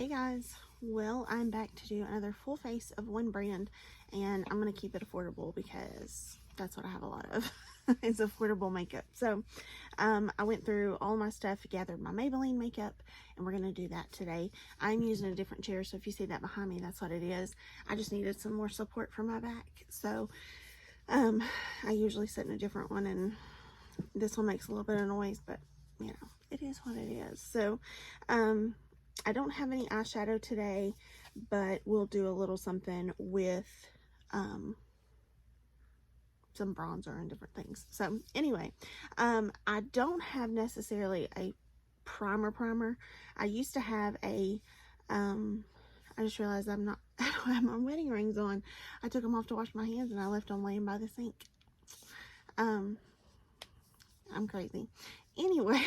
Hey guys, well, I'm back to do another full face of one brand, and I'm going to keep it affordable because that's what I have a lot of. It's affordable makeup. So I went through all my stuff, gathered my Maybelline makeup, and we're going to do that today. I'm using a different chair, so if you see that behind me, that's what it is. I just needed some more support for my back, so I usually sit in a different one, and this one makes a little bit of noise, but you know, it is what it is. So I don't have any eyeshadow today, but we'll do a little something with some bronzer and different things. So anyway, I don't have necessarily a primer. I used to have a I just realized I don't have my wedding rings on. I took them off to wash my hands and I left them laying by the sink. I'm crazy. Anyway,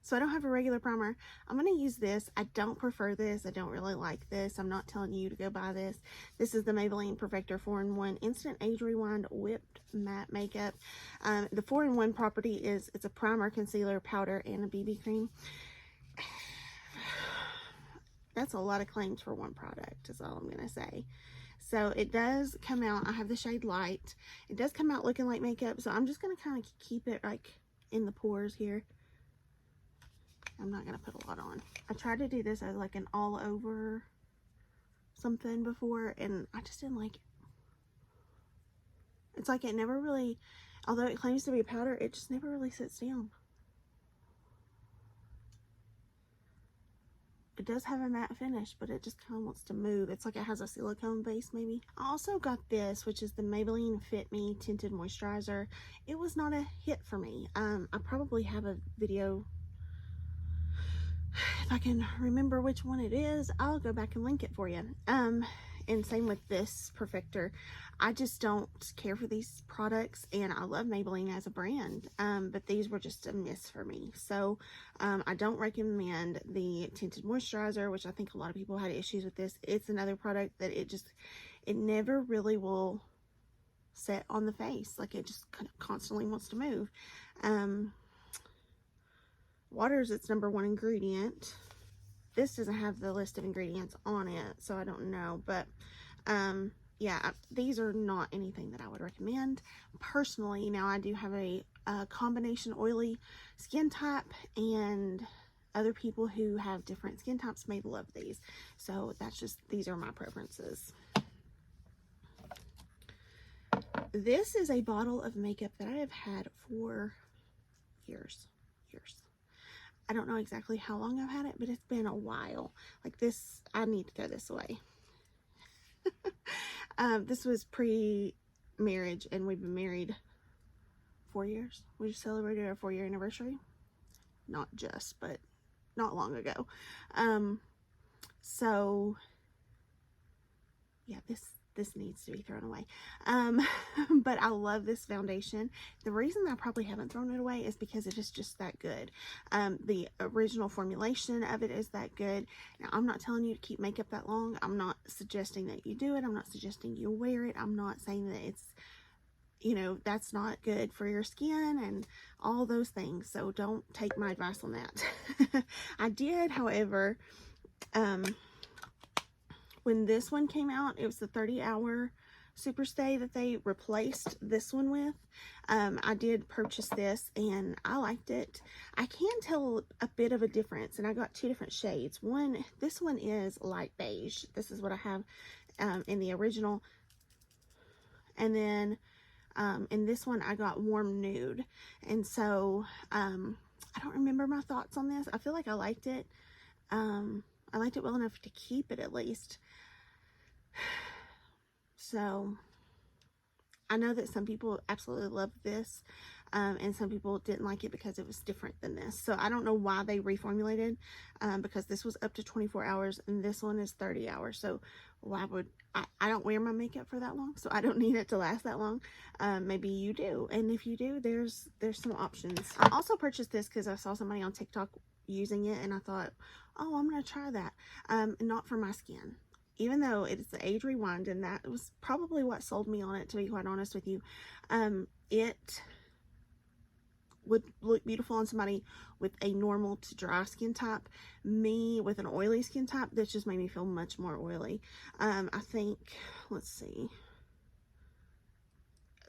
so I don't have a regular primer. I'm going to use this. I don't prefer this. I don't really like this. I'm not telling you to go buy this. This is the Maybelline Perfector 4-in-1 Instant Age Rewind Whipped Matte Makeup. The 4-in-1 property is it's a primer, concealer, powder, and a BB cream. That's a lot of claims for one product is all I'm going to say. So it does come out, I have the shade Light. It does come out looking like makeup, so I'm just going to kind of keep it like in the pores here. I'm not going to put a lot on. I tried to do this as like an all over something before, and I just didn't like it. It's like it never really, although it claims to be a powder, it just never really sits down. It does have a matte finish, but it just kind of wants to move. It's like it has a silicone base maybe. I also got this, which is the Maybelline Fit Me Tinted Moisturizer. It was not a hit for me. I probably have a video. If I can remember which one it is, I'll go back and link it for you. And same with this Perfector. I just don't care for these products, and I love Maybelline as a brand, but these were just a miss for me. So I don't recommend the Tinted Moisturizer, which I think a lot of people had issues with this. It's another product that it never really will set on the face. Like it just kind of constantly wants to move. Water is its #1 ingredient. This doesn't have the list of ingredients on it, so I don't know. But yeah, these are not anything that I would recommend personally. Now, I do have a combination oily skin type, and other people who have different skin types may love these. So that's just, these are my preferences. This is a bottle of makeup that I have had for years. I don't know exactly how long I've had it, but it's been a while. Like this, I need to throw this away. This was pre-marriage, and we've been married 4 years. We just celebrated our 4-year anniversary. Not just, but not long ago. So yeah, this needs to be thrown away. But I love this foundation. The reason I probably haven't thrown it away is because it is just that good. The original formulation of it is that good. Now, I'm not telling you to keep makeup that long. I'm not suggesting that you do it. I'm not suggesting you wear it. I'm not saying that it's, you know, that's not good for your skin and all those things. So don't take my advice on that. I did, however, when this one came out, it was the 30-hour SuperStay that they replaced this one with. I did purchase this, and I liked it. I can tell a bit of a difference, and I got 2 different shades. This one is light beige. This is what I have in the original. And then in this one, I got warm nude. And so I don't remember my thoughts on this. I feel like I liked it. I liked it well enough to keep it at least. So I know that some people absolutely love this, and some people didn't like it because it was different than this. So I don't know why they reformulated, because this was up to 24 hours and this one is 30 hours. So why would I don't wear my makeup for that long, so I don't need it to last that long. Maybe you do, and if you do, there's some options. I also purchased this because I saw somebody on TikTok using it, and I thought, oh, I'm gonna try that. Not for my skin, even though it is the Age Rewind, and that was probably what sold me on it, to be quite honest with you. would look beautiful on somebody with a normal to dry skin type. Me with an oily skin type, this just made me feel much more oily. I think, let's see,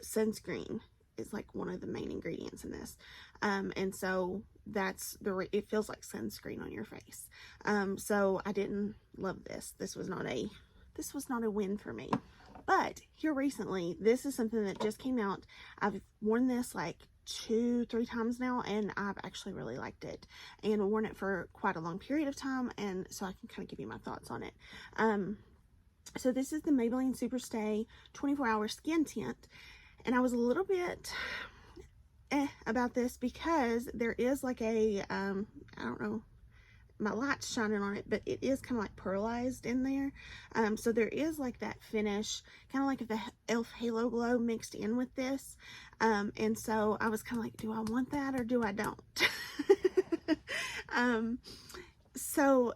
sunscreen is like one of the main ingredients in this, and so that's it feels like sunscreen on your face. So I didn't love this. This was not a win for me. But here recently, this is something that just came out. I've worn this like 2-3 times now, and I've actually really liked it and worn it for quite a long period of time, and so I can kind of give you my thoughts on it. So this is the Maybelline SuperStay 24-hour skin tint, and I was a little bit about this because there is like a I don't know, my light's shining on it, but it is kind of like pearlized in there. So there is like that finish, kind of like the e.l.f. Halo Glow mixed in with this. And so I was kind of like, do I want that or do I don't? So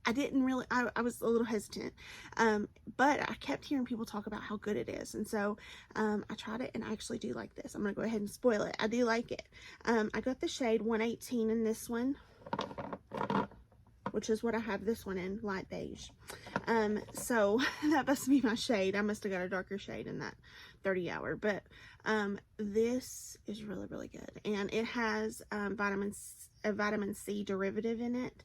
I didn't really, I was a little hesitant, but I kept hearing people talk about how good it is. And so I tried it, and I actually do like this. I'm going to go ahead and spoil it. I do like it. I got the shade 118 in this one, which is what I have this one in, light beige. So that must be my shade. I must have got a darker shade in that 30 hour, but this is really, really good. And it has a vitamin C derivative in it.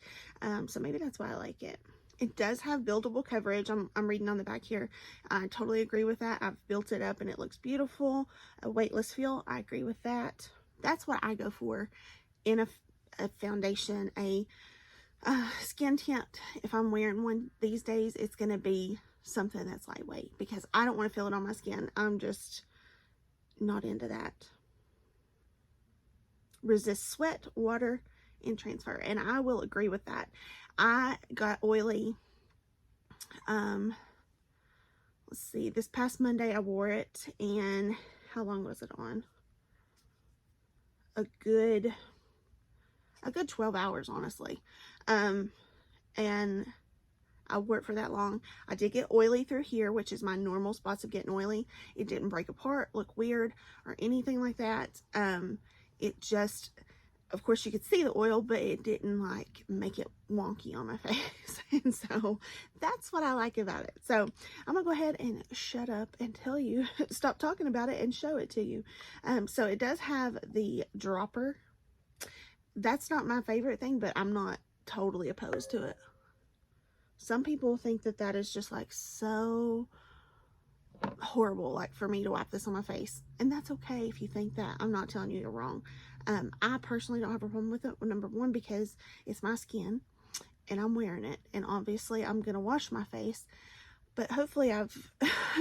So maybe that's why I like it. It does have buildable coverage. I'm reading on the back here. I totally agree with that. I've built it up and it looks beautiful. A weightless feel, I agree with that. That's what I go for in a foundation, a skin tint. If I'm wearing one these days, it's going to be something that's lightweight because I don't want to feel it on my skin. I'm just not into that. Resist sweat, water, and transfer. And I will agree with that. I got oily. Let's see, this past Monday I wore it, and how long was it on? A good 12 hours, honestly. And I wore it for that long. I did get oily through here, which is my normal spots of getting oily. It didn't break apart, look weird, or anything like that. It just, of course you could see the oil, but it didn't like make it wonky on my face. And so that's what I like about it. So I'm gonna go ahead and shut up and tell you, stop talking about it and show it to you. So it does have the dropper. That's not my favorite thing, but I'm not totally opposed to it. Some people think that that is just like so horrible, like for me to wipe this on my face, and that's okay if you think that. I'm not telling you you're wrong. I personally don't have a problem with it. Number one, because it's my skin and I'm wearing it, and obviously I'm gonna wash my face, but hopefully I've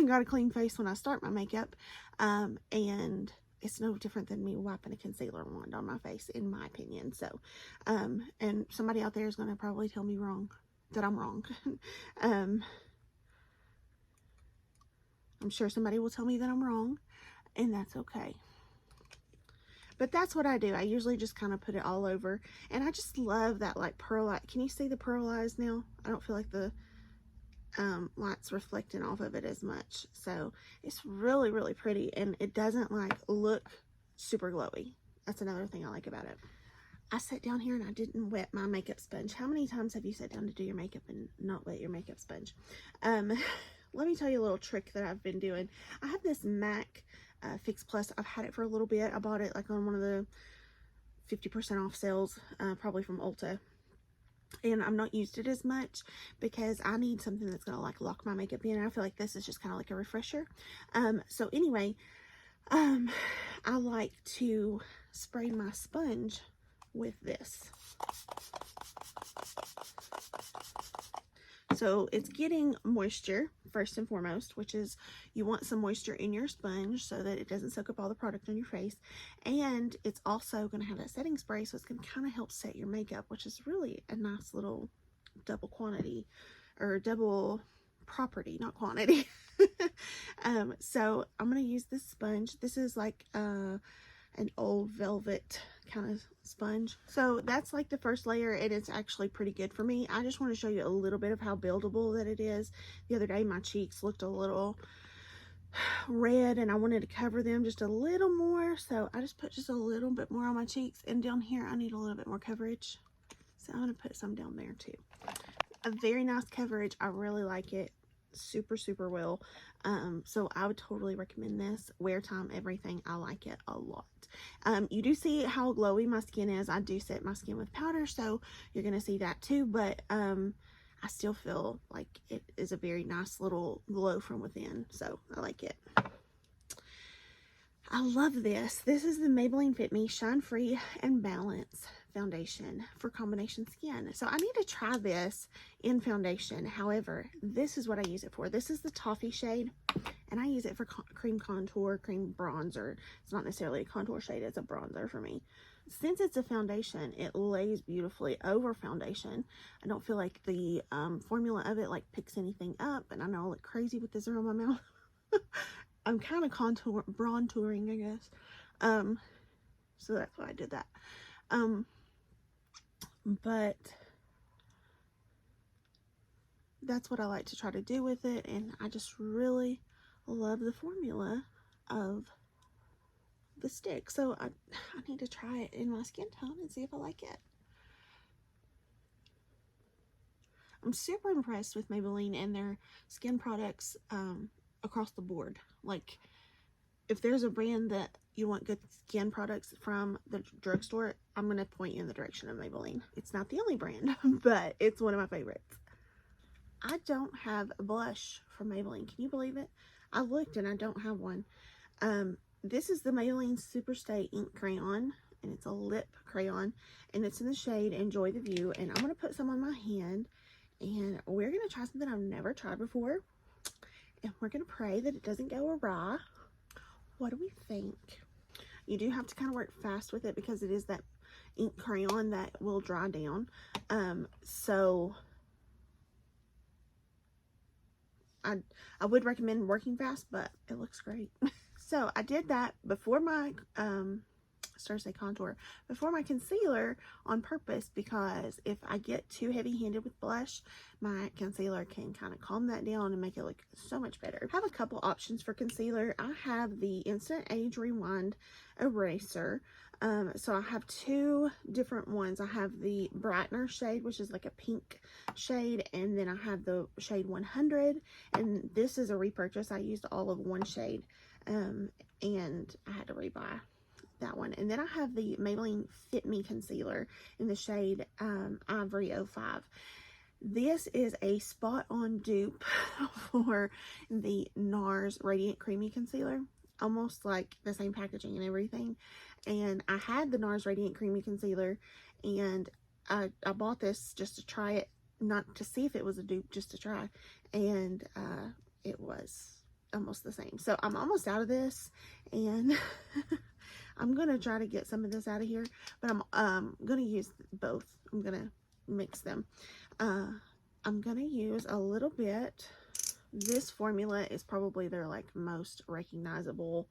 got a clean face when I start my makeup, and it's no different than me wiping a concealer wand on my face, in my opinion. So and somebody out there is going to probably tell me that I'm wrong. I'm sure somebody will tell me that I'm wrong, and that's okay. But that's what I do. I usually just kind of put it all over, and I just love that like pearl. Can you see the pearlized now? I don't feel like the light's reflecting off of it as much, so it's really, really pretty, and it doesn't like look super glowy. That's another thing I like about it. I sat down here and I didn't wet my makeup sponge. How many times have you sat down to do your makeup and not wet your makeup sponge? Let me tell you a little trick that I've been doing. I have this MAC Fix Plus. I've had it for a little bit. I bought it like on one of the 50% off sales, probably from Ulta. And I've not used it as much because I need something that's going to like lock my makeup in. And I feel like this is just kind of like a refresher. So anyway, I like to spray my sponge with this. So it's getting moisture first and foremost, which is you want some moisture in your sponge so that it doesn't soak up all the product on your face. And it's also going to have that setting spray, so it's going to kind of help set your makeup, which is really a nice little double quantity, or double property, not quantity. So I'm going to use this sponge. This is like an old velvet kind of sponge. So that's like the first layer, and it's actually pretty good for me. I just want to show you a little bit of how buildable that it is. The other day my cheeks looked a little red and I wanted to cover them just a little more, so I just put just a little bit more on my cheeks, and down here I need a little bit more coverage, so I'm going to put some down there too. A very nice coverage. I really like it super well. So I would totally recommend this. Wear time, everything. I like it a lot. You do see how glowy my skin is. I do set my skin with powder, so you're going to see that too, but I still feel like it is a very nice little glow from within, so I like it. I love this. This is the Maybelline Fit Me Shine Free and Balance foundation for combination skin. So I need to try this in foundation. However, this is what I use it for. This is the toffee shade, and I use it for cream contour, cream bronzer. It's not necessarily a contour shade, it's a bronzer for me. Since it's a foundation, it lays beautifully over foundation. I don't feel like the formula of it like picks anything up, and I know I look crazy with this around my mouth. I'm kind of brontouring, I guess. So that's why I did that. But that's what I like to try to do with it, and I just really love the formula of the stick. So I need to try it in my skin tone and see if I like it. I'm super impressed with Maybelline and their skin products across the board. Like, if there's a brand that you want good skin products from the drugstore, I'm going to point you in the direction of Maybelline. It's not the only brand, but it's one of my favorites. I don't have a blush from Maybelline. Can you believe it? I looked and I don't have one. This is the Maybelline SuperStay Ink Crayon, and it's a lip crayon, and it's in the shade Enjoy the View, and I'm going to put some on my hand, and we're going to try something I've never tried before, and we're going to pray that it doesn't go awry. What do we think? You do have to kind of work fast with it because it is that ink crayon that will dry down. So I would recommend working fast, but it looks great. So I did that before my contour, before my concealer on purpose, because if I get too heavy-handed with blush, my concealer can kind of calm that down and make it look so much better. I have a couple options for concealer. I have the Instant Age Rewind Eraser. So I have two different ones. I have the Brightener shade, which is like a pink shade, and then I have the shade 100, and this is a repurchase. I used all of one shade, and I had to rebuy that one. And then I have the Maybelline Fit Me concealer in the shade Ivory 05. This is a spot-on dupe for the NARS Radiant Creamy Concealer. Almost like the same packaging and everything. And I had the NARS Radiant Creamy Concealer, and I bought this just to try it, not to see if it was a dupe, just to try. And it was almost the same. So I'm almost out of this, and I'm going to try to get some of this out of here, but I'm going to use both. I'm going to mix them. I'm going to use a little bit. This formula is probably their like most recognizable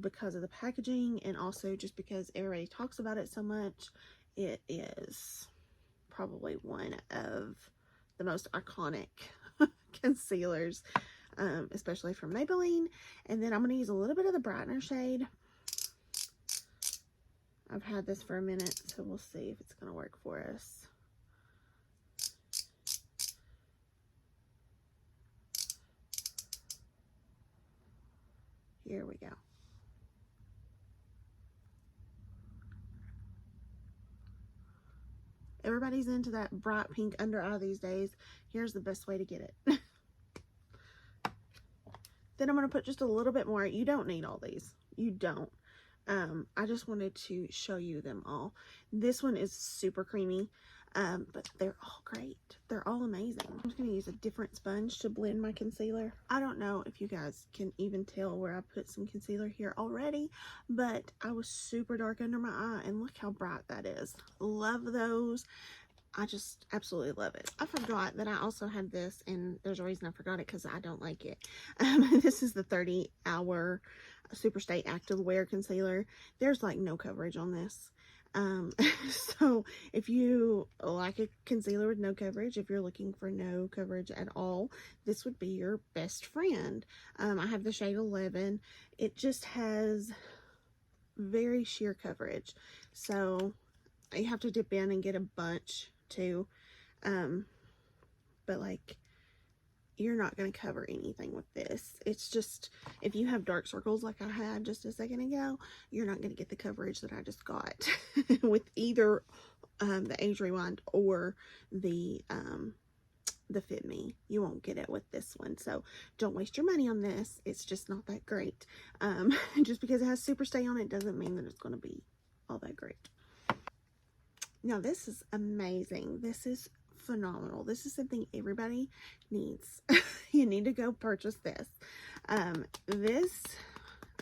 because of the packaging, and also just because everybody talks about it so much. It is probably one of the most iconic concealers, especially from Maybelline. And then I'm going to use a little bit of the Brightener shade. I've had this for a minute, so we'll see if it's going to work for us. Here we go. Everybody's into that bright pink under eye these days. Here's the best way to get it. Then I'm going to put just a little bit more. You don't need all these. You don't. I just wanted to show you them all. This one is super creamy, but they're all great. They're all amazing. I'm just going to use a different sponge to blend my concealer. I don't know if you guys can even tell where I put some concealer here already, but I was super dark under my eye, and look how bright that is. Love those. I just absolutely love it. I forgot that I also had this, and there's a reason I forgot it, because I don't like it. This is the 30-hour SuperStay Active Wear Concealer. There's like no coverage on this. So So if you like a concealer with no coverage, if you're looking for no coverage at all, this would be your best friend. I have the shade 11. It just has very sheer coverage, so you have to dip in and get a bunch too. But like, you're not going to cover anything with this. It's just, if you have dark circles like I had just a second ago, you're not going to get the coverage that I just got with either the Age Rewind or the Fit Me. You won't get it with this one, so don't waste your money on this. It's just not that great. Just because it has SuperStay on it doesn't mean that it's going to be all that great. Now this is amazing. This is phenomenal. This is something everybody needs. You need to go purchase this. I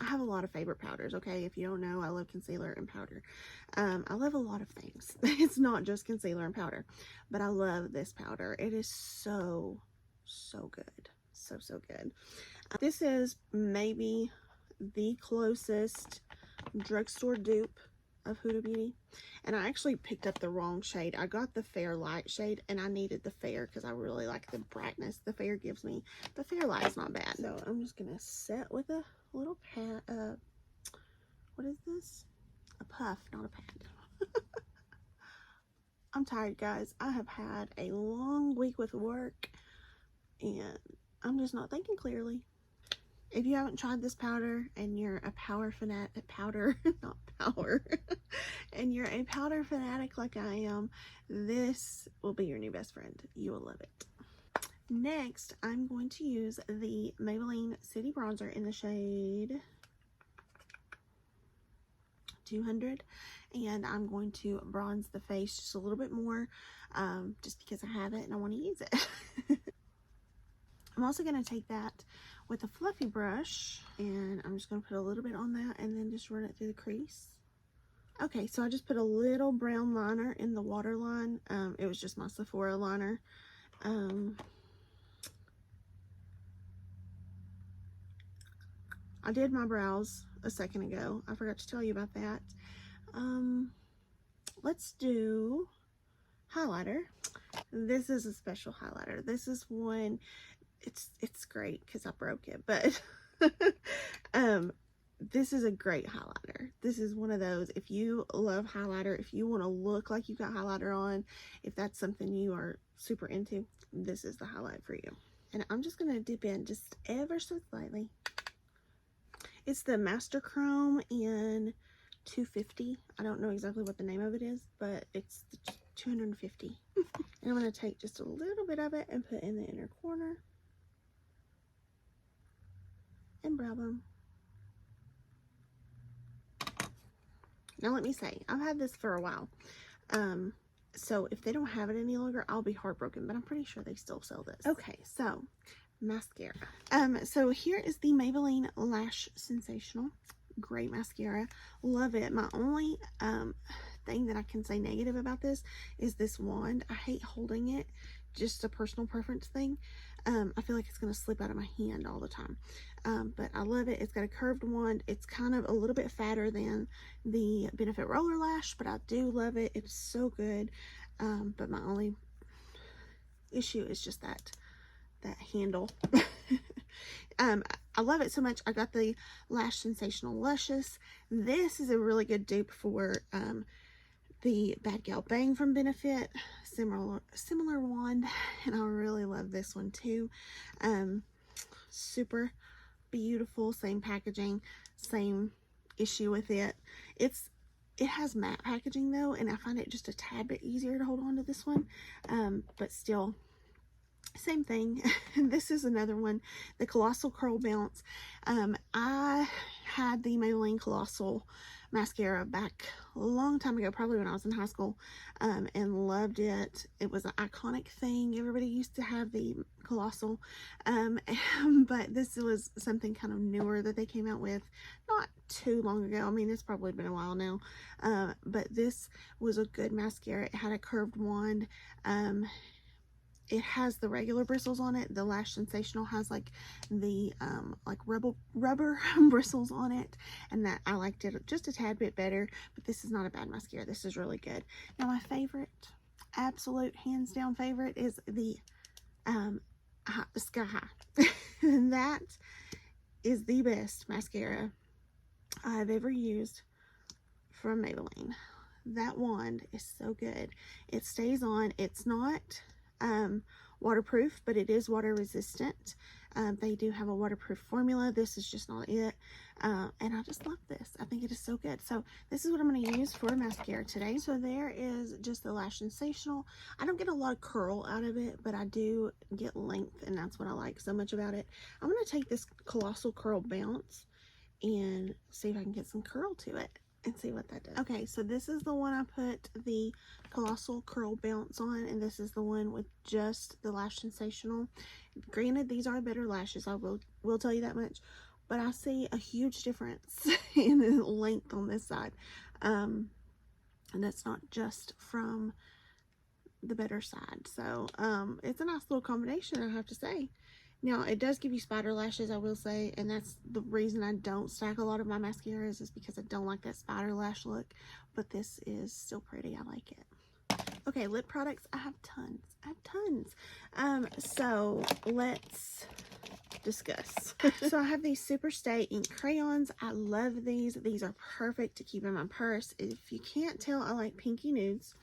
have a lot of favorite powders, okay? If you don't know, I love concealer and powder. I love a lot of things. It's not just concealer and powder, but I love this powder. It is so good. So good. This is maybe the closest drugstore dupe of Huda Beauty, and I actually picked up the wrong shade. I got the Fair Light shade, and I needed the Fair because I really like the brightness the Fair gives me. The Fair Light is not bad. So I'm just gonna set with a little pad. What is this? A puff, not a pad. I'm tired, guys. I have had a long week with work, and I'm just not thinking clearly. If you haven't tried this powder and you're a powder fanatic, and you're a powder fanatic like I am, this will be your new best friend. You will love it. Next, I'm going to use the Maybelline City Bronzer in the shade 200, and I'm going to bronze the face just a little bit more, just because I have it and I want to use it. I'm also going to take that with a fluffy brush, and I'm just going to put a little bit on that and then just run it through the crease. Okay, so I just put a little brown liner in the waterline. It was just my Sephora liner. I did my brows a second ago. I forgot to tell you about that. Let's do highlighter. This is a special highlighter. This is one, it's great because I broke it, but this is a great highlighter. This is one of those, if you love highlighter, if you want to look like you got highlighter on, if that's something you are super into, this is the highlight for you. And I'm just going to dip in just ever so slightly. It's the Master Chrome in 250. I don't know exactly what the name of it is, but it's the 250. And I'm going to take just a little bit of it and put in the inner corner and brow bone. Now let me say, I've had this for a while. So if they don't have it any longer, I'll be heartbroken, but I'm pretty sure they still sell this. Okay, so mascara. So here is the Maybelline Lash Sensational. Great mascara. Love it. My only thing that I can say negative about this is this wand. I hate holding it. Just a personal preference thing. I feel like it's going to slip out of my hand all the time. But I love it. It's got a curved wand. It's kind of a little bit fatter than the Benefit Roller Lash, but I do love it. It's so good. But my only issue is just that handle. I love it so much. I got the Lash Sensational Luscious. This is a really good dupe for the Bad Gal Bang from Benefit. Similar wand, and I really love this one too. Super beautiful, same packaging, same issue with it. It has matte packaging though, and I find it just a tad bit easier to hold on to this one, but still same thing. This is another one, the Colossal Curl Bounce. I had the Maybelline Colossal mascara back a long time ago, probably when I was in high school, and loved it. It was an iconic thing. Everybody used to have the Colossal, but this was something kind of newer that they came out with not too long ago. I mean, it's probably been a while now, but this was a good mascara. It had a curved wand. it has the regular bristles on it. The Lash Sensational has like the like rubber bristles on it, and that I liked it just a tad bit better. But this is not a bad mascara. This is really good. Now my favorite, absolute hands down favorite, is the Sky High. And that is the best mascara I've ever used from Maybelline. That wand is so good. It stays on. It's not waterproof, but it is water resistant. They do have a waterproof formula. This is just not it. And I just love this. I think it is so good. So this is what I'm going to use for mascara today. So there is just the Lash Sensational. I don't get a lot of curl out of it, but I do get length, and that's what I like so much about it. I'm going to take this Colossal Curl Bounce and see if I can get some curl to it and see what that does. Okay, so this is the one I put the Colossal Curl Bounce on, and this is the one with just the Lash Sensational. Granted, these are better lashes, I will tell you that much, but I see a huge difference in the length on this side, and that's not just from the better side. So it's a nice little combination, I have to say. Now, it does give you spider lashes, I will say, and that's the reason I don't stack a lot of my mascaras, is because I don't like that spider lash look, but this is still pretty. I like it. Okay, lip products. I have tons. So let's discuss. So I have these SuperStay ink crayons. I love these. These are perfect to keep in my purse. If you can't tell, I like pinky nudes.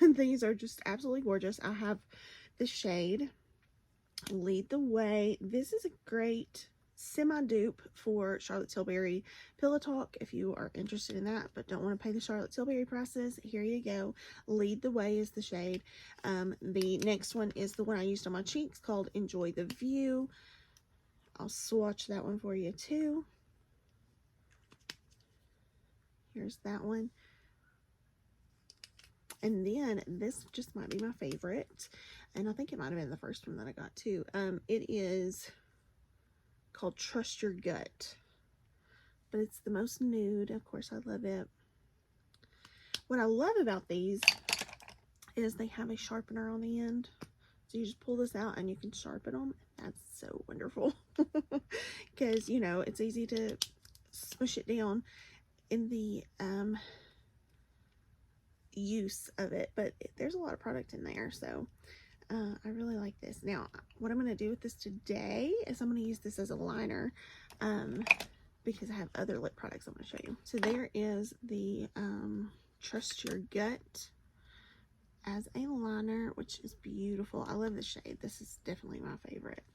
These are just absolutely gorgeous. I have the shade Lead the Way. This is a great semi-dupe for Charlotte Tilbury Pillow Talk. If you are interested in that but don't want to pay the Charlotte Tilbury prices, here you go. Lead the Way is the shade. The next one is the one I used on my cheeks, called Enjoy the View. I'll swatch that one for you too. Here's that one. And then this just might be my favorite, and I think it might have been the first one that I got too. It is called Trust Your Gut, but it's the most nude. Of course, I love it. What I love about these is they have a sharpener on the end, so you just pull this out and you can sharpen them. That's so wonderful, because you know it's easy to smush it down in the use of it, but there's a lot of product in there, so I really like this. Now, what I'm going to do with this today is I'm going to use this as a liner, because I have other lip products I'm going to show you. So there is the Trust Your Gut as a liner, which is beautiful. I love the shade. This is definitely my favorite.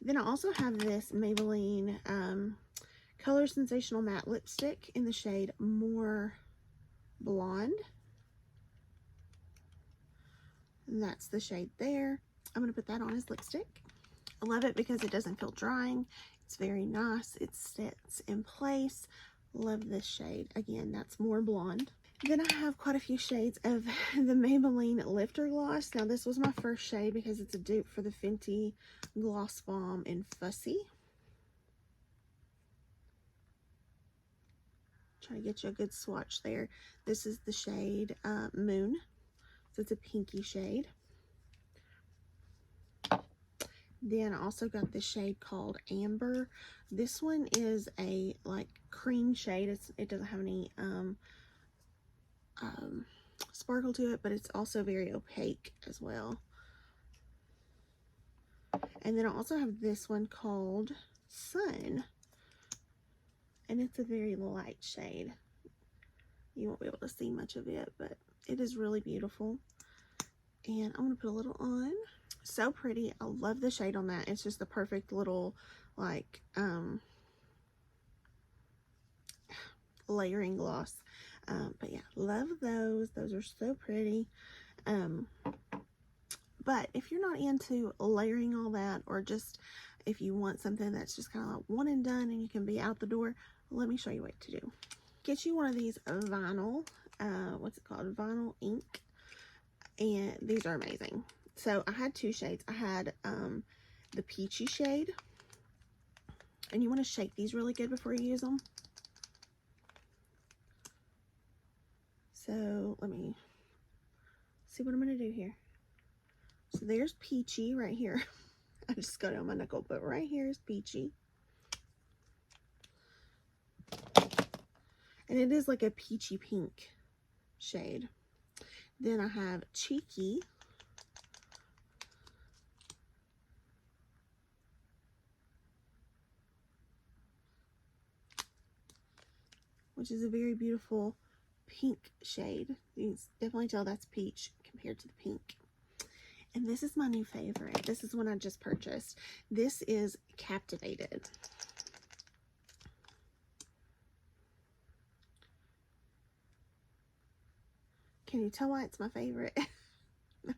Then I also have this Maybelline Color Sensational Matte Lipstick in the shade More Blonde. And that's the shade there. I'm going to put that on as lipstick. I love it because it doesn't feel drying. It's very nice. It sits in place. Love this shade. Again, that's More Blonde. Then I have quite a few shades of the Maybelline Lifter Gloss. Now, this was my first shade because it's a dupe for the Fenty Gloss Bomb in Fussy. Try to get you a good swatch there. This is the shade Moon. So it's a pinky shade. Then I also got this shade called Amber. This one is a like cream shade. It doesn't have any sparkle to it, but it's also very opaque as well. And then I also have this one called Sun. And it's a very light shade. You won't be able to see much of it, but it is really beautiful. And I'm going to put a little on. So pretty. I love the shade on that. It's just the perfect little, like, layering gloss. But yeah, love those. Those are so pretty. But if you're not into layering all that, or just if you want something that's just kind of like one and done and you can be out the door, let me show you what to do. Get you one of these vinyl, what's it called? Vinyl ink. And these are amazing. So I had two shades. I had the peachy shade. And you want to shake these really good before you use them. So let me see what I'm going to do here. So there's Peachy right here. I just got it on my knuckle, but right here is Peachy. And it is like a peachy pink shade. Then I have Cheeky. Which is a very beautiful pink shade. You can definitely tell that's peach compared to the pink. And this is my new favorite. This is one I just purchased. This is Captivated. Can you tell why it's my favorite?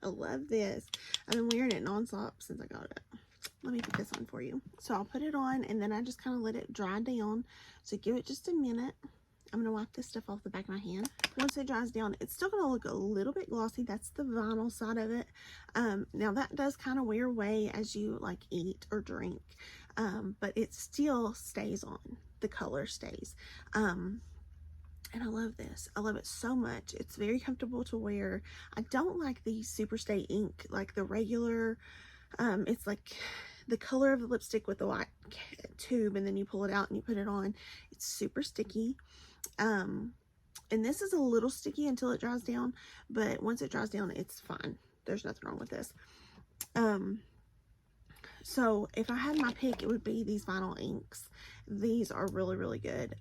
I love this. I've been wearing it nonstop since I got it. Let me put this on for you. So I'll put it on and then I just kind of let it dry down. So give it just a minute. I'm going to wipe this stuff off the back of my hand. Once it dries down, it's still going to look a little bit glossy. That's the vinyl side of it. Now that does kind of wear away as you like eat or drink. But it still stays on. The color stays. And I love this. I love it so much. It's very comfortable to wear. I don't like the SuperStay ink, like the regular, it's like the color of the lipstick with the white tube and then you pull it out and you put it on. It's super sticky. And this is a little sticky until it dries down, but once it dries down, it's fine. There's nothing wrong with this. So if I had my pick, it would be these vinyl inks. These are really, really good.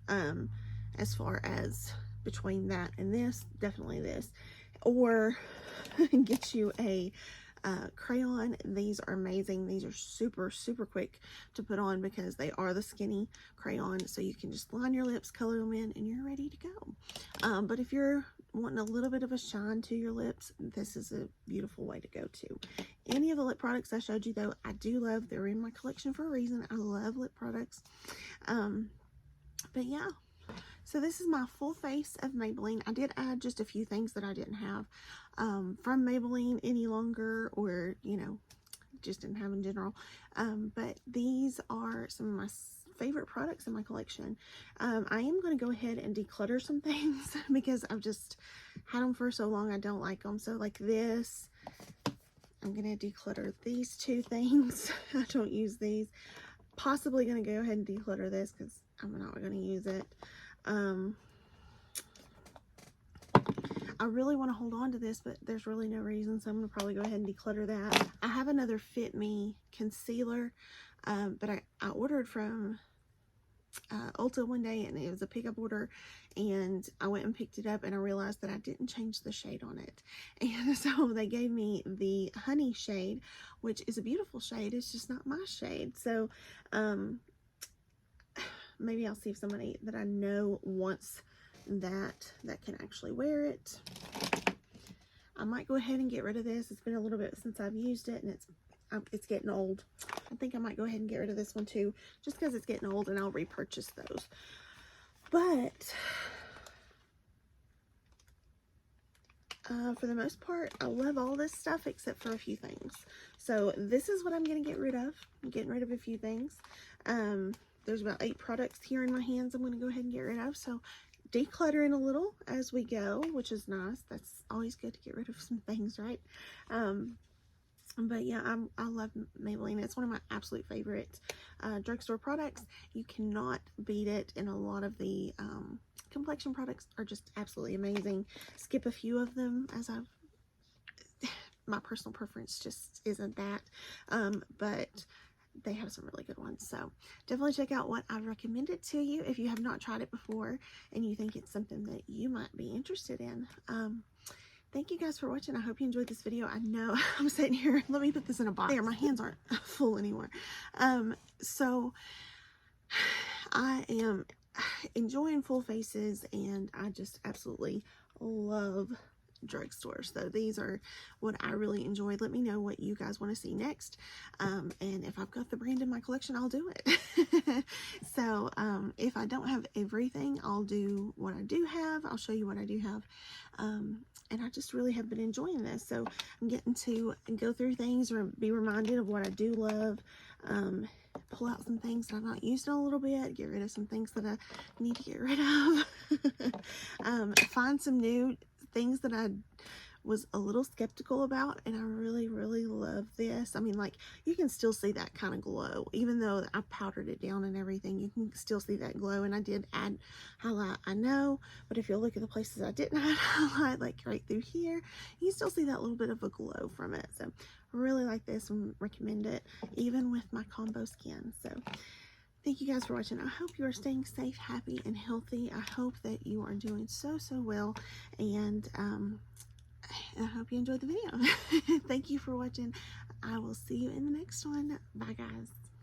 As far as between that and this, definitely this. Or get you a crayon. These are amazing. These are super, super quick to put on because they are the skinny crayon. So you can just line your lips, color them in, and you're ready to go. But if you're wanting a little bit of a shine to your lips, this is a beautiful way to go to. Any of the lip products I showed you, though, I do love. They're in my collection for a reason. I love lip products. But yeah. So this is my full face of Maybelline. I did add just a few things that I didn't have from Maybelline any longer, or, you know, just didn't have in general. But these are some of my favorite products in my collection. I am going to go ahead and declutter some things because I've just had them for so long. I don't like them. So like this, I'm going to declutter these two things. I don't use these. Possibly going to go ahead and declutter this because I'm not going to use it. I really want to hold on to this, but there's really no reason, so I'm going to probably go ahead and declutter that. I have another Fit Me concealer, but I ordered from Ulta one day, and it was a pickup order, and I went and picked it up, and I realized that I didn't change the shade on it. And so they gave me the honey shade, which is a beautiful shade. It's just not my shade. So maybe I'll see if somebody that I know wants that can actually wear it. I might go ahead and get rid of this. It's been a little bit since I've used it, and it's getting old. I think I might go ahead and get rid of this one too, just because it's getting old, and I'll repurchase those. But for the most part, I love all this stuff except for a few things. So this is what I'm going to get rid of. I'm getting rid of a few things. There's about 8 products here in my hands I'm going to go ahead and get rid of. So decluttering a little as we go, which is nice. That's always good to get rid of some things, right? But yeah, I love Maybelline. It's one of my absolute favorite drugstore products. You cannot beat it, and a lot of the complexion products are just absolutely amazing. Skip a few of them, as my personal preference just isn't that, but they have some really good ones. So definitely check out what I recommended to you if you have not tried it before and you think it's something that you might be interested in. Thank you guys for watching. I hope you enjoyed this video. I know I'm sitting here. Let me put this in a box. There, my hands aren't full anymore. So I am enjoying full faces, and I just absolutely love drugstores. So these are what I really enjoyed. Let me know what you guys want to see next, and if I've got the brand in my collection, I'll do it. So if I don't have everything, I'll do what I do have. I'll show you what I do have, and I just really have been enjoying this. So I'm getting to go through things or be reminded of what I do love, pull out some things that I've not used in a little bit, get rid of some things that I need to get rid of, find some new things that I was a little skeptical about, and I really, really love this. I mean, like, you can still see that kind of glow, even though I powdered it down and everything. You can still see that glow, and I did add highlight, I know, but if you look at the places I didn't add highlight, like right through here, you still see that little bit of a glow from it. So I really like this and recommend it, even with my combo skin. So thank you guys for watching. I hope you are staying safe, happy, and healthy. I hope that you are doing so well, and I hope you enjoyed the video. Thank you for watching. I will see you in the next one. Bye, guys.